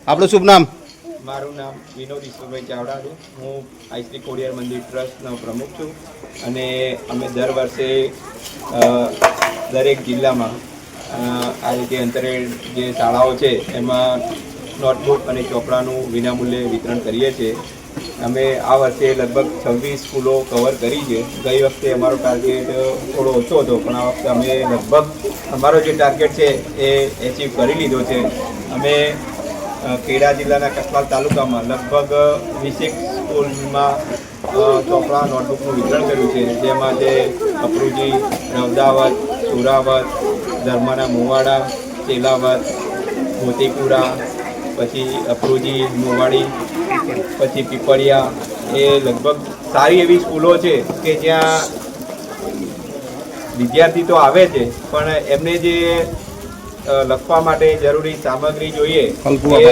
આપણું શુભ નામ? મારું નામ વિનોદ ઈશ્વરભાઈ ચાવડા છે. હું આઈશ્રી ખોડિયાર મંદિર ટ્રસ્ટનો પ્રમુખ છું અને અમે દર વર્ષે દરેક જિલ્લામાં આ રીતે અંતરે જે શાળાઓ છે એમાં નોટબુક અને ચોપડાનું વિનામૂલ્યે વિતરણ કરીએ છીએ. અમે આ વર્ષે લગભગ 26 સ્કૂલો કવર કરી છે. ગઈ વખતે અમારો ટાર્ગેટ થોડો ઓછો હતો, પણ આ વખતે અમે લગભગ અમારો જે ટાર્ગેટ છે એ એચીવ કરી લીધો છે. અમે ખેડા જિલ્લાના કસલાલ તાલુકામાં લગભગ 20 સ્કૂલમાં ચોપડા નોટબુકનું વિતરણ કર્યું છે, જેમાં જે અપરુજી, રવદાવત, સુરાવત, ધર્મના મુવાડા, ચેલાવત, મોતીપુરા, પછી અપરુજી, મુવાડી, પછી પીપળિયા, એ લગભગ સારી એવી સ્કૂલો છે કે જ્યાં વિદ્યાર્થી તો આવે છે પણ એમને જે લખવા માટે જરૂરી સામગ્રી જોઈએ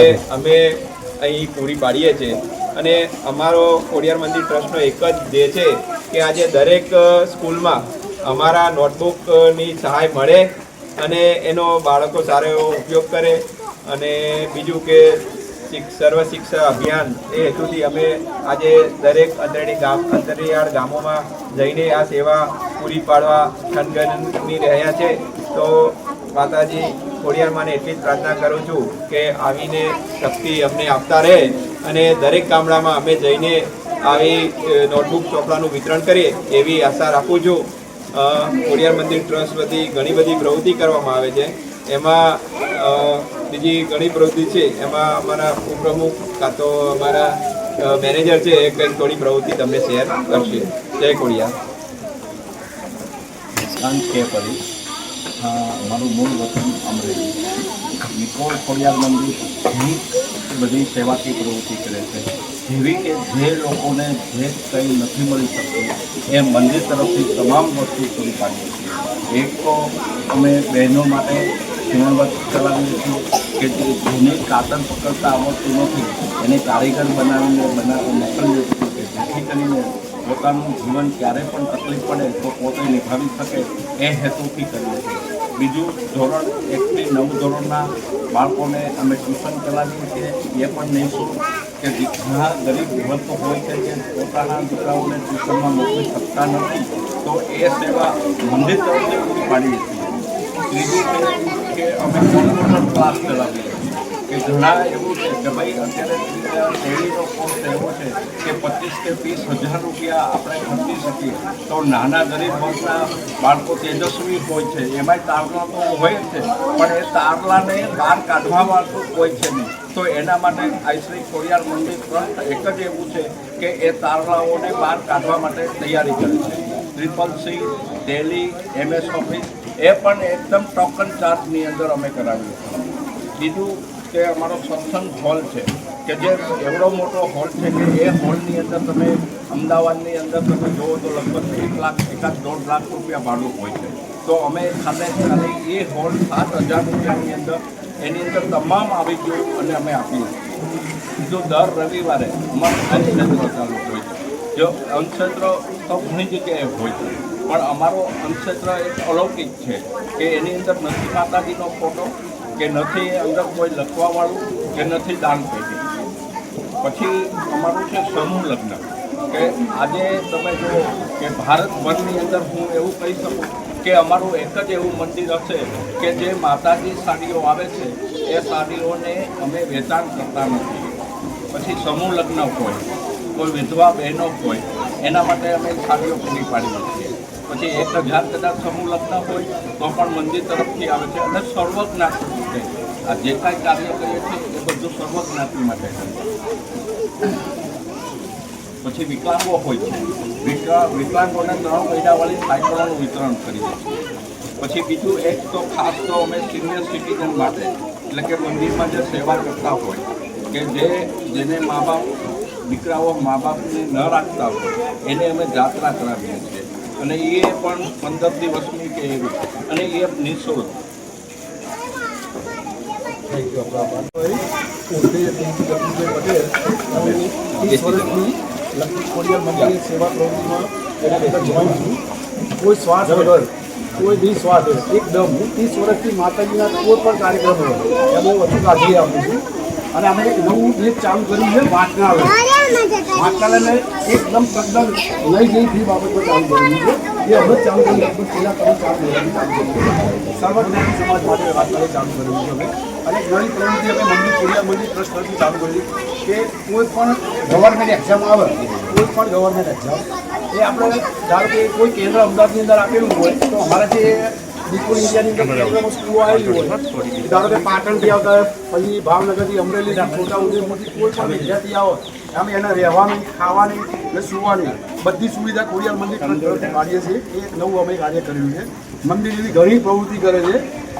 એ અમે અહીં પૂરી પાડીએ છીએ. અને અમારો ખોડિયાર મંદિર ટ્રસ્ટનો એક જ ધ્યેય છે કે આજે દરેક સ્કૂલમાં અમારા નોટબુકની સહાય મળે અને એનો બાળકો સારો એવો ઉપયોગ કરે. અને બીજું કે સર્વ શિક્ષા અભિયાન એ હેતુથી અમે આજે દરેક અંતરિયાળ ગામોમાં જઈને આ સેવા પૂરી પાડવા ખનગની રહ્યા છે. તો માતાજી ખોડિયાર માને એટલી જ પ્રાર્થના કરું છું કે આવીને શક્તિ અમને આપતા રહે અને દરેક ગામડામાં અમે જઈને આવી નોટબુક ચોપડાનું વિતરણ કરીએ એવી આશા રાખું છું. ખોડિયાર મંદિર ટ્રસ્ટ વતી ઘણી બધી પ્રવૃત્તિ કરવામાં આવે છે. એમાં બીજી ઘણી પ્રવૃત્તિ છે, એમાં અમારા ઉપપ્રમુખ કાં તો અમારા મેનેજર છે એ કંઈક થોડી પ્રવૃત્તિ તમને શેર કરશે. જય ખોડિયાર. મારું મૂળ વતન અમરેલી. નિકોલ ખોડિયાર મંદિર ઘણી બધી સેવાકીય પ્રવૃત્તિ કરે છે, જેવી કે જે લોકોને જે કંઈ નથી મળી શકતું એ મંદિર તરફથી તમામ વસ્તુ પૂરી પાડીએ છીએ. એક તો અમે બહેનો માટે સીવણવર્ક ચલાવીએ છીએ કે જેને કાતર પકડતા આવડતું નથી એને કારીગર બનાવીને મોકલીએ છીએ કે જેથી કરીને પોતાનું જીવન ક્યારે પણ તકલીફ પડે તો પોતે નિભાવી શકે એ હેતુથી કરીએ છીએ. બીજું, ધોરણ 1 થી 9 ધોરણના બાળકોને અમે ટ્યુશન ચલાવીએ છીએ. એ પણ નિઃશુલ્ક કે ઘણા ગરીબ વર્ગ હોય છે કે પોતાના દીકરાઓને ટ્યુશનમાં મોકલી શકતા નથી, તો એ સેવા મંદિર તરફથી પૂરી પાડીએ છીએ. ત્રીજું કે અમે કોમ્પ્યુટર ક્લાસ ચલાવીએ છીએ કે ઘણા એવું છે કે ભાઈ અત્યારે શેરીનો કોર્સ એવો છે કે 25 કે 30 હજાર રૂપિયા આપણે ખર્ચી શકીએ, તો નાના ગરીબ વર્ગના બાળકો તેજસ્વી હોય છે, એમાંય તારલા તો હોય છે પણ એ તારલાને બહાર કાઢવા વાળતું હોય છે નહીં. તો એના માટે આઈશ્રી ખોડિયાર મંદિર ટ્રસ્ટ એક જ એવું છે કે એ તારલાઓને બહાર કાઢવા માટે તૈયારી કરે છે. CCC, દિલ્હી, MS ઓફિસ એ પણ એકદમ ટોકન ચાર્જની અંદર અમે કરાવીએ છીએ. બીજું કે અમારો સત્સંગ હોલ છે કે જે એવડો મોટો હોલ છે કે એ હોલની અંદર તમે અમદાવાદની અંદર તમે જુઓ તો લગભગ 1 લાખ 1.5 લાખ રૂપિયા ભાડું હોય છે. તો અમે ખાલી એ હોલ 7,000 રૂપિયાની અંદર એની અંદર તમામ આવી ગયું અને અમે આપીએ છીએ. જો દર રવિવારે અમારું અન્નક્ષેત્ર ચાલુ હોય છે. જો અન્નક્ષેત્ર તો ઘણી જગ્યાએ હોય છે પણ અમારો અન્નક્ષેત્ર એક અલૌકિક છે કે એની અંદર નથી માતાજીનો ફોટો કે નથી અંદર કોઈ લખવાવાળું કે નથી દાન પેટી. પછી અમારું છે સમૂહ લગ્ન કે આજે તમે જુઓ કે ભારતભરની અંદર હું એવું કહી શકું કે અમારું એક જ એવું મંદિર હશે કે જે માતાજી સાડીઓ આવે છે એ સાડીઓને અમે વેચાણ કરતા નથી. પછી સમૂહ લગ્ન હોય, કોઈ વિધવા બહેનો હોય એના માટે અમે સાડીઓ પૂરી પાડીએ છીએ. પછી 1,000 કદાચ સમૂહ લગ્ન હોય તો પણ મંદિર તરફથી આવે છે. અને સર્વજ્ઞાતિ છે આ જે કાંઈ કાર્ય કરીએ છીએ એ બધું સર્વજ્ઞાતિ માટે છે. પછી વિકલાંગો હોય છે, વિકલાંગોને 3 મહિનાવાળી સાયકલોનું વિતરણ કરીએ છીએ. પછી બીજું એક તો ખાસ તો અમે સિનિયર સિટીઝન માટે એટલે કે મંદિરમાં જે સેવા કરતા હોય કે જેને મા બાપ દીકરાઓ મા બાપને ન રાખતા હોય એને અમે જાત્રા કરાવીએ છીએ અને એ પણ 15 દિવસની કે એવી અને એ નિઃશુલ્ક. ખોડિયાર મંદિર સેવા પ્રવૃત્તિમાં એના ભેગા જોઈન છું. કોઈ સ્વાર્થ વગર, કોઈ નિસ્વાર્થ એકદમ. હું 30 વર્ષથી માતાજીના કોઈ પણ કાર્યક્રમ હોય એમાં વધુ કાળજી આપું છું અને અમે એક નવું એક ચાલુ કર્યું છે વાંચનાલય એકદમ તદ્દન નહીં જઈ ફી બાબતમાં ચાલુ કર્યું છે એ હવે જ ચાલુ કર્યું લગભગ પહેલાં તમે 4 મહિનાથી ચાલુ કર્યું સર્વજ્ઞાની સમાજ માટે વાંચનાલય ચાલુ કર્યું છે અમે અને ઘણી પ્રવૃત્તિ અમે મંદિર ખોડિયાર મંદિર ટ્રસ્ટ તરફથી ચાલુ કરી કે કોઈ પણ ગવર્મેન્ટ એક્ઝામ આવે કોઈ પણ ગવર્મેન્ટ એક્ઝામ એ આપણે ધારો કે કોઈ કેન્દ્ર અમદાવાદની અંદર આપેલું હોય તો અમારા જે બિલકુલ ઇન્ડિયાની અંદર પ્રોગ્રામો સ્કૂલો આવેલી હોય ધારો કે પાટણથી આવતા હોય પછી ભાવનગરથી અમરેલીથી છોટાઉદેપુરથી કોઈ પણ વિદ્યાર્થી આવે અમે એને રહેવાની ખાવાની અને સુવાની બધી સુવિધા ખોડિયાર મંદિર તરફથી કાઢીએ છીએ એ એક નવું અમે કાર્ય કર્યું છે મંદિર એવી ઘણી પ્રવૃત્તિ કરે છે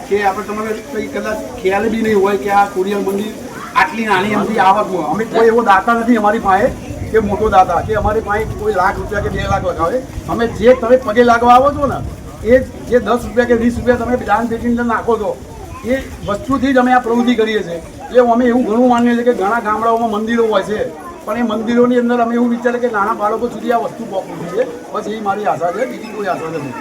કે આપણે તમને કંઈ કદાચ ખ્યાલ બી નહીં હોય કે આ ખોડિયાર મંદિર આટલી નાની એમથી આવકમાં અમે કોઈ એવો દાતા નથી અમારી પાસે કે મોટો દાતા કે અમારી પાસે કોઈ લાખ રૂપિયા કે 2 લાખ લગાવે અમે જે તમે પગે લાગવા આવો છો ને એ જે 10 રૂપિયા કે 20 રૂપિયા તમે દાન પેટીની અંદર નાખો છો એ વસ્તુથી જ અમે આ પ્રવૃત્તિ કરીએ છીએ એટલે અમે એવું ઘણું માનીએ છીએ કે ઘણા ગામડાઓમાં મંદિરો હોય છે પણ એ મંદિરોની અંદર અમે એવું વિચારીએ કે નાના બાળકો સુધી આ વસ્તુ પહોંચવી છે બસ એ મારી આશા છે બીજી કોઈ આશા નથી